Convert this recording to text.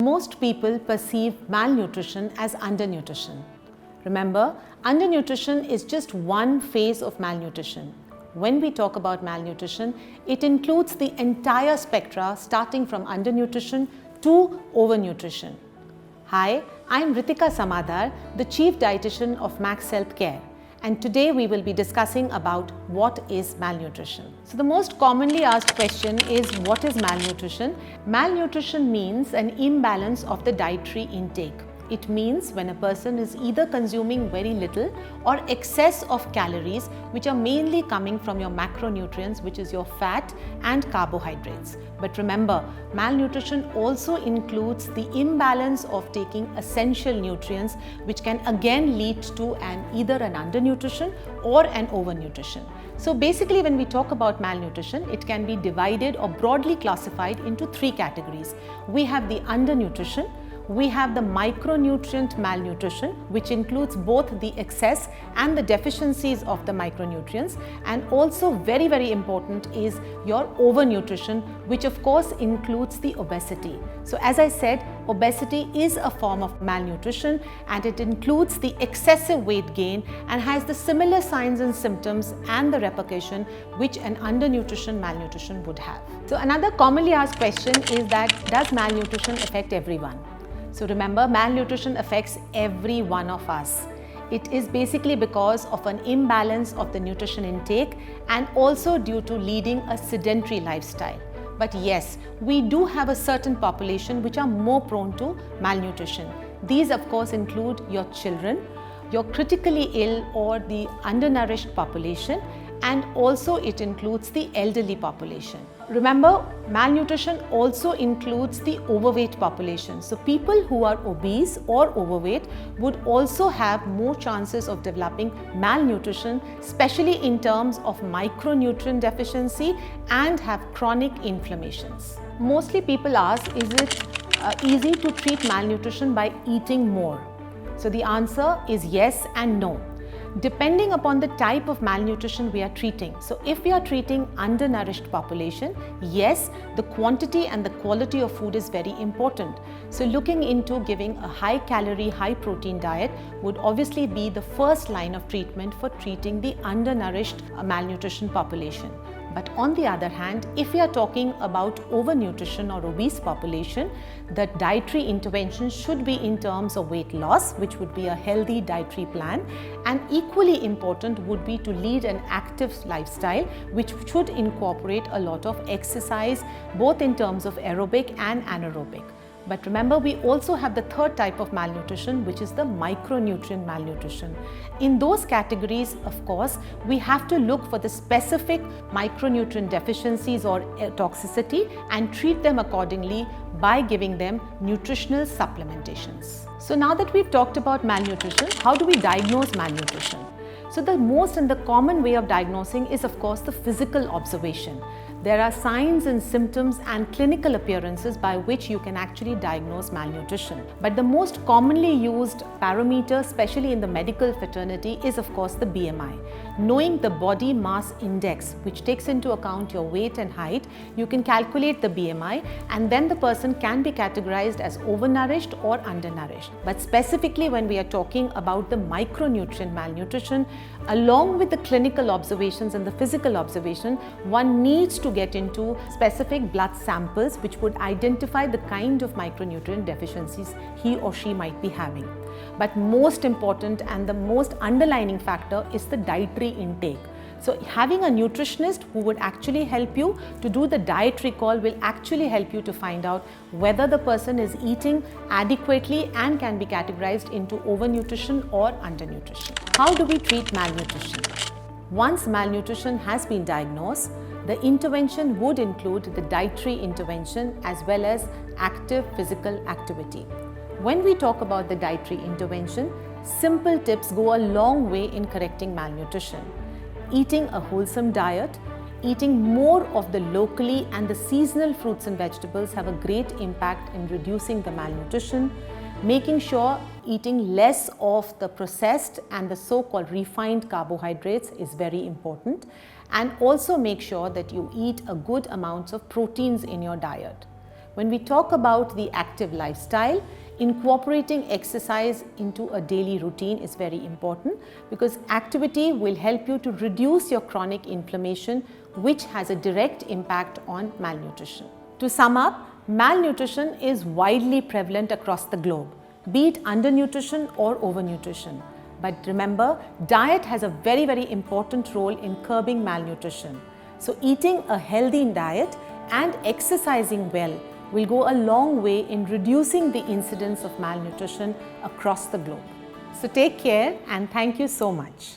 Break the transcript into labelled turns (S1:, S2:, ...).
S1: Most people perceive malnutrition as undernutrition. Remember, undernutrition is just one phase of malnutrition. When we talk about malnutrition, it includes the entire spectra starting from undernutrition to overnutrition. Hi, I'm Ritika Sammadar, the Chief Dietitian of Max Health Care, and today we will be discussing about what is malnutrition. So the most commonly asked question is, what is malnutrition? Malnutrition means an imbalance of the dietary intake. It means when a person is either consuming very little or excess of calories, which are mainly coming from your macronutrients, which is your fat and carbohydrates. But remember, malnutrition also includes the imbalance of taking essential nutrients, which can again lead to either an undernutrition or an overnutrition. So basically, when we talk about malnutrition, it can be divided or broadly classified into three categories. We have the undernutrition, we have the micronutrient malnutrition, which includes both the excess and the deficiencies of the micronutrients, and also very important is your overnutrition, which of course includes the obesity. So as I said, obesity is a form of malnutrition and it includes the excessive weight gain and has the similar signs and symptoms and the repercussion which an undernutrition malnutrition would have. So another commonly asked question is that, does malnutrition affect everyone? So remember, malnutrition affects every one of us. It is basically because of an imbalance of the nutrition intake and also due to leading a sedentary lifestyle. But yes, we do have a certain population which are more prone to malnutrition. These of course include your children, your critically ill or the undernourished population, and also it includes the elderly population. Remember, malnutrition also includes the overweight population. So people who are obese or overweight would also have more chances of developing malnutrition, especially in terms of micronutrient deficiency, and have chronic inflammations. Mostly people ask, is it easy to treat malnutrition by eating more? So the answer is yes and no, depending upon the type of malnutrition we are treating. So if we are treating undernourished population, yes, the quantity and the quality of food is very important. So looking into giving a high calorie, high protein diet would obviously be the first line of treatment for treating the undernourished malnutrition population. But on the other hand, if we are talking about overnutrition or obese population, the dietary intervention should be in terms of weight loss, which would be a healthy dietary plan, and equally important would be to lead an active lifestyle, which should incorporate a lot of exercise, both in terms of aerobic and anaerobic. But remember, we also have the third type of malnutrition, which is the micronutrient malnutrition. In those categories, of course, we have to look for the specific micronutrient deficiencies or toxicity and treat them accordingly by giving them nutritional supplementations. So now that we've talked about malnutrition, how do we diagnose malnutrition? So the most and the common way of diagnosing is of course the physical observation. There are signs and symptoms and clinical appearances by which you can actually diagnose malnutrition. But the most commonly used parameter, especially in the medical fraternity, is of course the BMI. Knowing the body mass index, which takes into account your weight and height, you can calculate the BMI, and then the person can be categorized as overnourished or undernourished. But specifically when we are talking about the micronutrient malnutrition, along with the clinical observations and the physical observation, one needs to get into specific blood samples which would identify the kind of micronutrient deficiencies he or she might be having. But most important and the most underlining factor is the dietary intake. So having a nutritionist who would actually help you to do the diet recall will actually help you to find out whether the person is eating adequately and can be categorized into overnutrition or undernutrition. How do we treat malnutrition? Once malnutrition has been diagnosed, the intervention would include the dietary intervention as well as active physical activity. When we talk about the dietary intervention, simple tips go a long way in correcting malnutrition. Eating a wholesome diet, eating more of the locally and the seasonal fruits and vegetables have a great impact in reducing the malnutrition. Making sure eating less of the processed and the so-called refined carbohydrates is very important, and also make sure that you eat a good amount of proteins in your diet. When we talk about the active lifestyle, incorporating exercise into a daily routine is very important because activity will help you to reduce your chronic inflammation, which has a direct impact on malnutrition. To sum up, malnutrition is widely prevalent across the globe, be it undernutrition or overnutrition. But remember, diet has a very important role in curbing malnutrition. So eating a healthy diet and exercising well will go a long way in reducing the incidence of malnutrition across the globe. So take care and thank you so much.